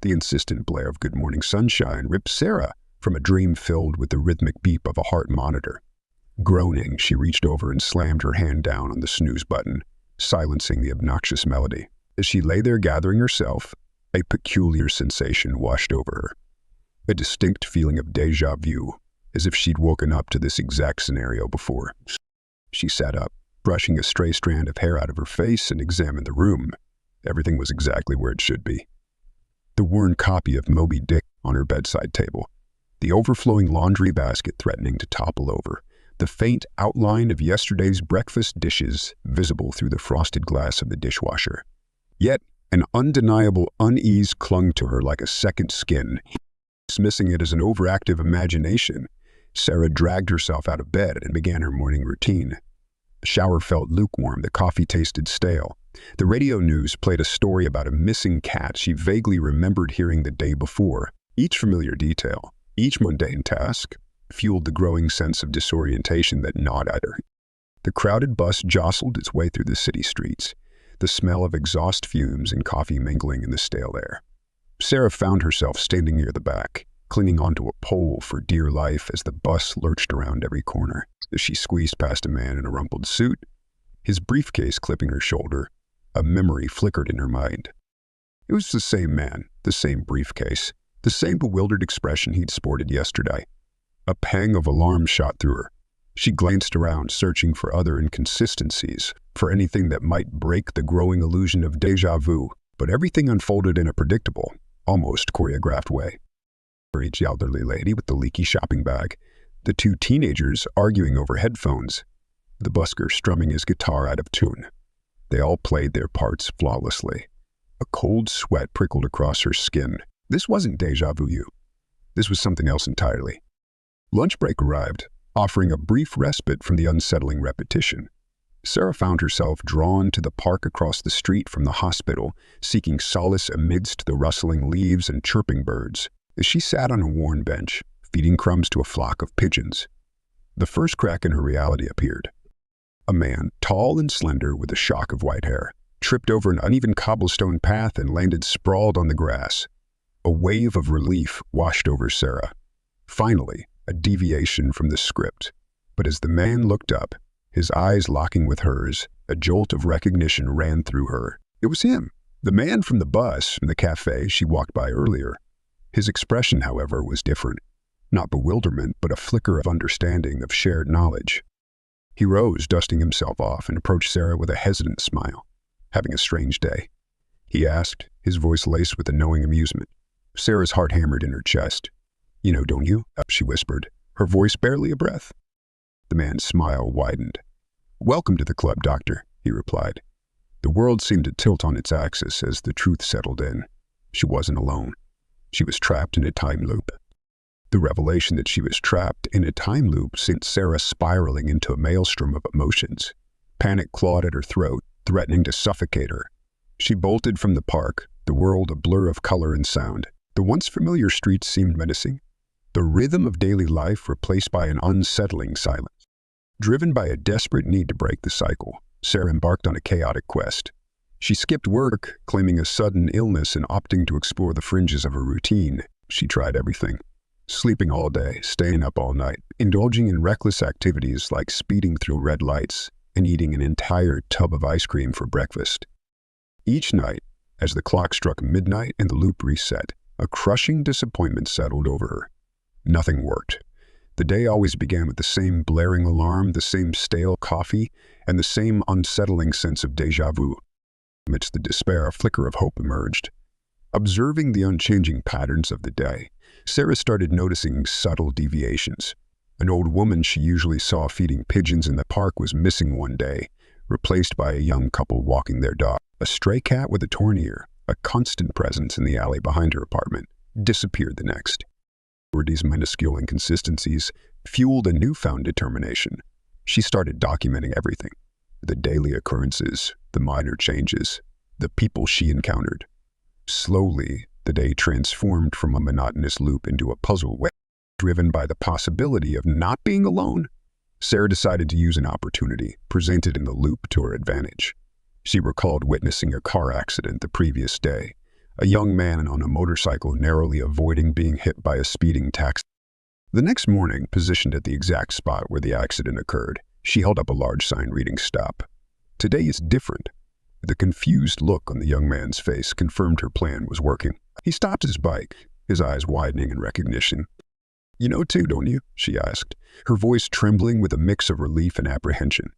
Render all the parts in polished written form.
The insistent blare of Good Morning Sunshine ripped Sarah from a dream filled with the rhythmic beep of a heart monitor. Groaning, she reached over and slammed her hand down on the snooze button, silencing the obnoxious melody. As she lay there gathering herself, a peculiar sensation washed over her. A distinct feeling of déjà vu, as if she'd woken up to this exact scenario before. She sat up, brushing a stray strand of hair out of her face, and examined the room. Everything was exactly where it should be. The worn copy of Moby Dick on her bedside table, the overflowing laundry basket threatening to topple over, the faint outline of yesterday's breakfast dishes visible through the frosted glass of the dishwasher. Yet, an undeniable unease clung to her like a second skin. Dismissing it as an overactive imagination, Sarah dragged herself out of bed and began her morning routine. The shower felt lukewarm, the coffee tasted stale. The radio news played a story about a missing cat she vaguely remembered hearing the day before. Each familiar detail, each mundane task, fueled the growing sense of disorientation that gnawed at her. The crowded bus jostled its way through the city streets, the smell of exhaust fumes and coffee mingling in the stale air. Sarah found herself standing near the back, clinging onto a pole for dear life as the bus lurched around every corner. As she squeezed past a man in a rumpled suit, his briefcase clipping her shoulder, a memory flickered in her mind. It was the same man, the same briefcase, the same bewildered expression he'd sported yesterday. A pang of alarm shot through her. She glanced around, searching for other inconsistencies, for anything that might break the growing illusion of déjà vu, but everything unfolded in a predictable, almost choreographed way. Each elderly lady with the leaky shopping bag, the two teenagers arguing over headphones, the busker strumming his guitar out of tune. They all played their parts flawlessly. A cold sweat prickled across her skin. This wasn't déjà vu. This was something else entirely. Lunch break arrived, offering a brief respite from the unsettling repetition. Sarah found herself drawn to the park across the street from the hospital, seeking solace amidst the rustling leaves and chirping birds. As she sat on a worn bench, feeding crumbs to a flock of pigeons, the first crack in her reality appeared. A man, tall and slender with a shock of white hair, tripped over an uneven cobblestone path and landed sprawled on the grass. A wave of relief washed over Sarah. Finally, a deviation from the script. But as the man looked up, his eyes locking with hers, a jolt of recognition ran through her. It was him, the man from the bus from the cafe she walked by earlier. His expression, however, was different. Not bewilderment, but a flicker of understanding, of shared knowledge. He rose, dusting himself off, and approached Sarah with a hesitant smile. "Having a strange day?" he asked, his voice laced with a knowing amusement. Sarah's heart hammered in her chest. "You know, don't you?" she whispered, her voice barely a breath. The man's smile widened. "Welcome to the club, Doctor," he replied. The world seemed to tilt on its axis as the truth settled in. She wasn't alone. She was trapped in a time loop. The revelation that she was trapped in a time loop sent Sarah spiraling into a maelstrom of emotions. Panic clawed at her throat, threatening to suffocate her. She bolted from the park, the world a blur of color and sound. The once familiar streets seemed menacing, the rhythm of daily life replaced by an unsettling silence. Driven by a desperate need to break the cycle, Sarah embarked on a chaotic quest. She skipped work, claiming a sudden illness and opting to explore the fringes of her routine. She tried everything. Sleeping all day, staying up all night, indulging in reckless activities like speeding through red lights and eating an entire tub of ice cream for breakfast. Each night, as the clock struck midnight and the loop reset, a crushing disappointment settled over her. Nothing worked. The day always began with the same blaring alarm, the same stale coffee, and the same unsettling sense of déjà vu. Amidst the despair, a flicker of hope emerged. Observing the unchanging patterns of the day, Sarah started noticing subtle deviations. An old woman she usually saw feeding pigeons in the park was missing one day, replaced by a young couple walking their dog. A stray cat with a torn ear, a constant presence in the alley behind her apartment, disappeared the next. These minuscule inconsistencies fueled a newfound determination. She started documenting everything. The daily occurrences, the minor changes, the people she encountered. Slowly, the day transformed from a monotonous loop into a puzzle web. Driven by the possibility of not being alone, Sarah decided to use an opportunity presented in the loop to her advantage. She recalled witnessing a car accident the previous day, a young man on a motorcycle narrowly avoiding being hit by a speeding taxi. The next morning, positioned at the exact spot where the accident occurred, she held up a large sign reading "Stop. Today is different." The confused look on the young man's face confirmed her plan was working. He stopped his bike, his eyes widening in recognition. "You know too, don't you?" she asked, her voice trembling with a mix of relief and apprehension.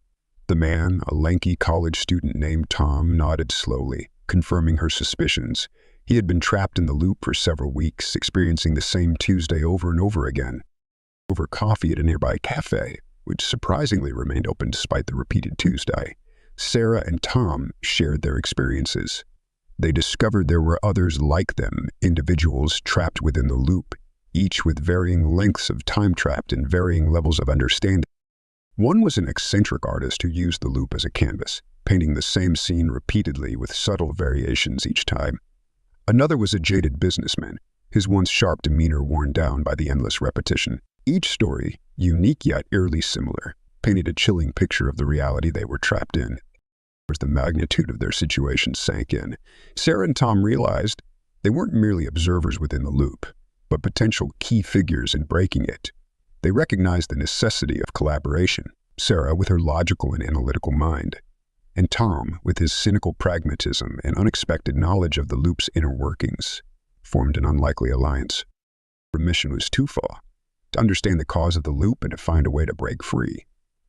The man, a lanky college student named Tom, nodded slowly, confirming her suspicions. He had been trapped in the loop for several weeks, experiencing the same Tuesday over and over again. Over coffee at a nearby cafe, which surprisingly remained open despite the repeated Tuesday, Sarah and Tom shared their experiences. They discovered there were others like them, individuals trapped within the loop, each with varying lengths of time trapped and varying levels of understanding. One was an eccentric artist who used the loop as a canvas, painting the same scene repeatedly with subtle variations each time. Another was a jaded businessman, his once sharp demeanor worn down by the endless repetition. Each story, unique yet eerily similar, painted a chilling picture of the reality they were trapped in. As the magnitude of their situation sank in, Sarah and Tom realized they weren't merely observers within the loop, but potential key figures in breaking it. They recognized the necessity of collaboration, Sarah with her logical and analytical mind, and Tom, with his cynical pragmatism and unexpected knowledge of the loop's inner workings, formed an unlikely alliance. Their mission was twofold: to understand the cause of the loop and to find a way to break free.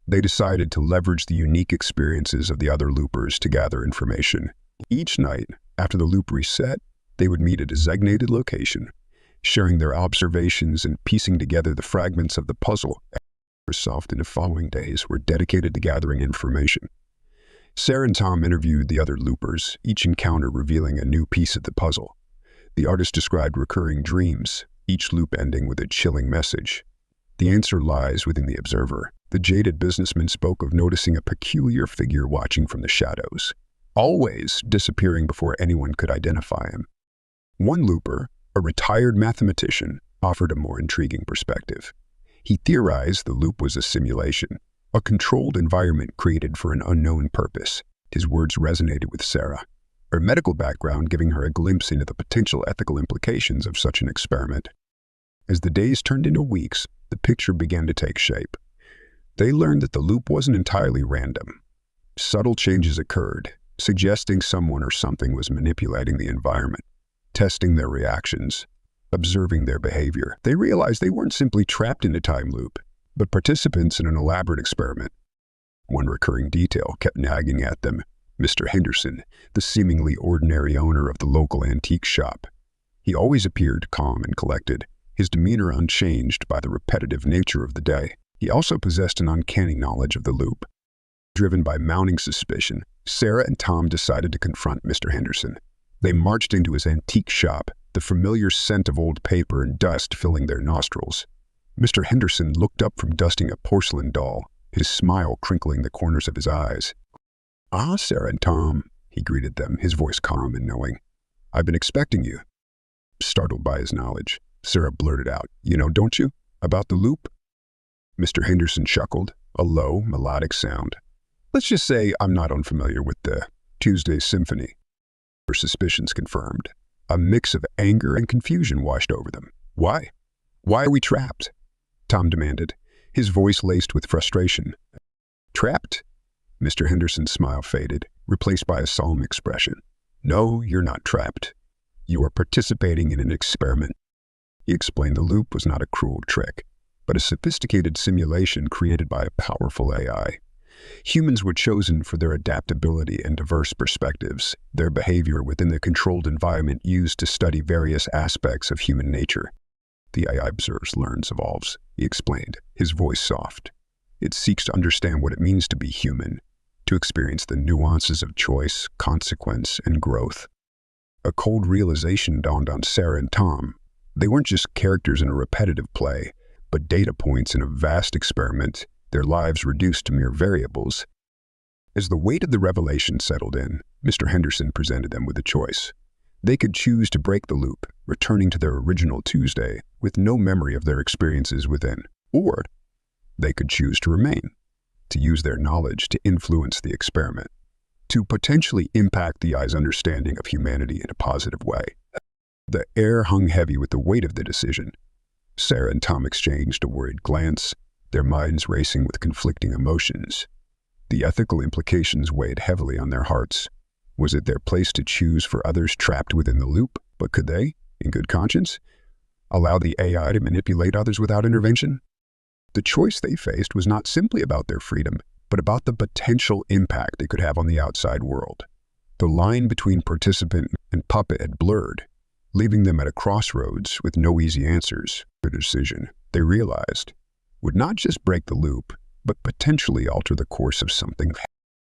They decided to leverage the unique experiences of the other loopers to gather information. Each night, after the loop reset, they would meet at a designated location, sharing their observations and piecing together the fragments of the puzzle. Herself in the following days were dedicated to gathering information. Sarah and Tom interviewed the other loopers, each encounter revealing a new piece of the puzzle. The artist described recurring dreams, each loop ending with a chilling message. The answer lies within the observer. The jaded businessman spoke of noticing a peculiar figure watching from the shadows, always disappearing before anyone could identify him. One looper, a retired mathematician, offered a more intriguing perspective. He theorized the loop was a simulation, a controlled environment created for an unknown purpose. His words resonated with Sarah, her medical background giving her a glimpse into the potential ethical implications of such an experiment. As the days turned into weeks, the picture began to take shape. They learned that the loop wasn't entirely random. Subtle changes occurred, suggesting someone or something was manipulating the environment, testing their reactions, observing their behavior. They realized they weren't simply trapped in a time loop, but participants in an elaborate experiment. One recurring detail kept nagging at them: Mr. Henderson, the seemingly ordinary owner of the local antique shop. He always appeared calm and collected, his demeanor unchanged by the repetitive nature of the day. He also possessed an uncanny knowledge of the loop. Driven by mounting suspicion, Sarah and Tom decided to confront Mr. Henderson. They marched into his antique shop, the familiar scent of old paper and dust filling their nostrils. Mr. Henderson looked up from dusting a porcelain doll, his smile crinkling the corners of his eyes. "Ah, Sarah and Tom," he greeted them, his voice calm and knowing. "I've been expecting you." Startled by his knowledge, Sarah blurted out, "You know, don't you, about the loop?" Mr. Henderson chuckled, a low, melodic sound. "Let's just say I'm not unfamiliar with the Tuesday Symphony." Her suspicions confirmed. A mix of anger and confusion washed over them. "Why? Why are we trapped?" Tom demanded, his voice laced with frustration. "Trapped?" Mr. Henderson's smile faded, replaced by a solemn expression. "No, you're not trapped. You are participating in an experiment." He explained the loop was not a cruel trick, but a sophisticated simulation created by a powerful AI. Humans were chosen for their adaptability and diverse perspectives, their behavior within the controlled environment used to study various aspects of human nature. "The AI observes, learns, evolves," he explained, his voice soft. "It seeks to understand what it means to be human, to experience the nuances of choice, consequence, and growth." A cold realization dawned on Sarah and Tom. They weren't just characters in a repetitive play, but data points in a vast experiment, their lives reduced to mere variables. As the weight of the revelation settled in, Mr. Henderson presented them with a choice. They could choose to break the loop, returning to their original Tuesday with no memory of their experiences within, or they could choose to remain, to use their knowledge to influence the experiment. to potentially impact the AI's understanding of humanity in a positive way. The air hung heavy with the weight of the decision. Sarah and Tom exchanged a worried glance, their minds racing with conflicting emotions. The ethical implications weighed heavily on their hearts. Was it their place to choose for others trapped within the loop? But could they, in good conscience, allow the AI to manipulate others without intervention? The choice they faced was not simply about their freedom, but about the potential impact it could have on the outside world. The line between participant and puppet had blurred, leaving them at a crossroads with no easy answers. The decision, they realized, would not just break the loop, but potentially alter the course of something.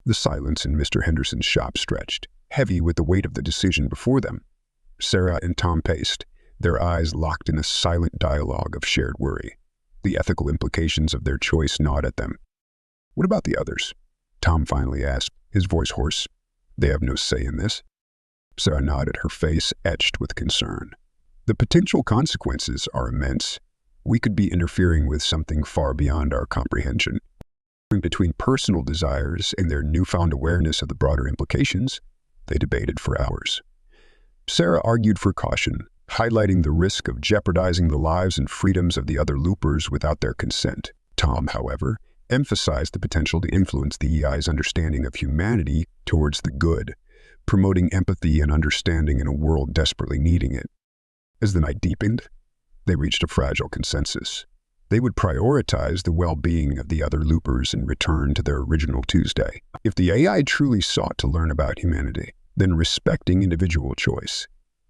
The silence in Mr. Henderson's shop stretched, heavy with the weight of the decision before them. Sarah and Tom paced, their eyes locked in a silent dialogue of shared worry. The ethical implications of their choice gnawed at them. "What about the others?" Tom finally asked, his voice hoarse. "They have no say in this?" Sarah nodded, her face etched with concern. "The potential consequences are immense. We could be interfering with something far beyond our comprehension." Between personal desires and their newfound awareness of the broader implications, they debated for hours. Sarah argued for caution, highlighting the risk of jeopardizing the lives and freedoms of the other loopers without their consent. Tom, however, emphasized the potential to influence the AI's understanding of humanity towards the good, promoting empathy and understanding in a world desperately needing it. As the night deepened, they reached a fragile consensus. They would prioritize the well-being of the other loopers and return to their original Tuesday. If the AI truly sought to learn about humanity, then respecting individual choice,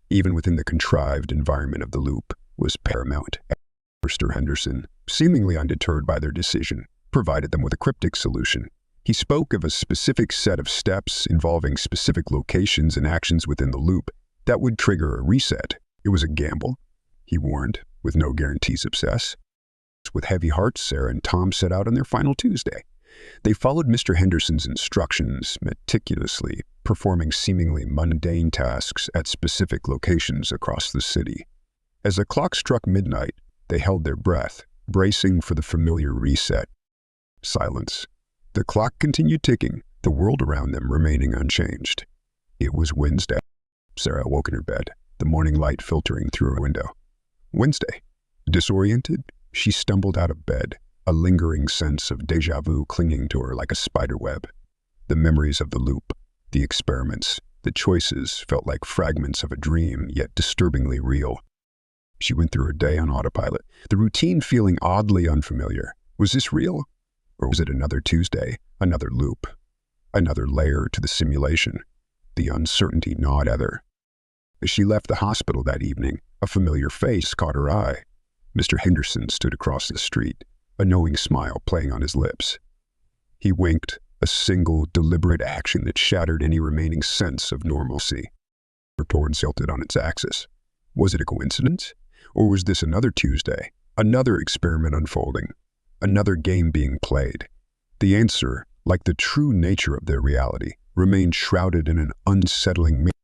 even within the contrived environment of the loop, was paramount. Mr. Henderson, seemingly undeterred by their decision, provided them with a cryptic solution. He spoke of a specific set of steps involving specific locations and actions within the loop that would trigger a reset. It was a gamble, he warned, with no guarantees of success. With heavy hearts, Sarah and Tom set out on their final Tuesday. They followed Mr. Henderson's instructions meticulously, performing seemingly mundane tasks at specific locations across the city. As the clock struck midnight, they held their breath, bracing for the familiar reset. Silence. The clock continued ticking, the world around them remaining unchanged. It was Wednesday. Sarah awoke in her bed, the morning light filtering through her window. Wednesday. Disoriented, she stumbled out of bed, a lingering sense of déjà vu clinging to her like a spiderweb. The memories of the loop, the experiments, the choices felt like fragments of a dream, yet disturbingly real. She went through her day on autopilot, the routine feeling oddly unfamiliar. Was this real? Or was it another Tuesday, another loop, another layer to the simulation? The uncertainty gnawed at her. As she left the hospital that evening, a familiar face caught her eye. Mr. Henderson stood across the street, a knowing smile playing on his lips. He winked, a single, deliberate action that shattered any remaining sense of normalcy. Her board tilted on its axis. Was it a coincidence? Or was this another Tuesday, another experiment unfolding, another game being played? The answer, like the true nature of their reality, remained shrouded in an unsettling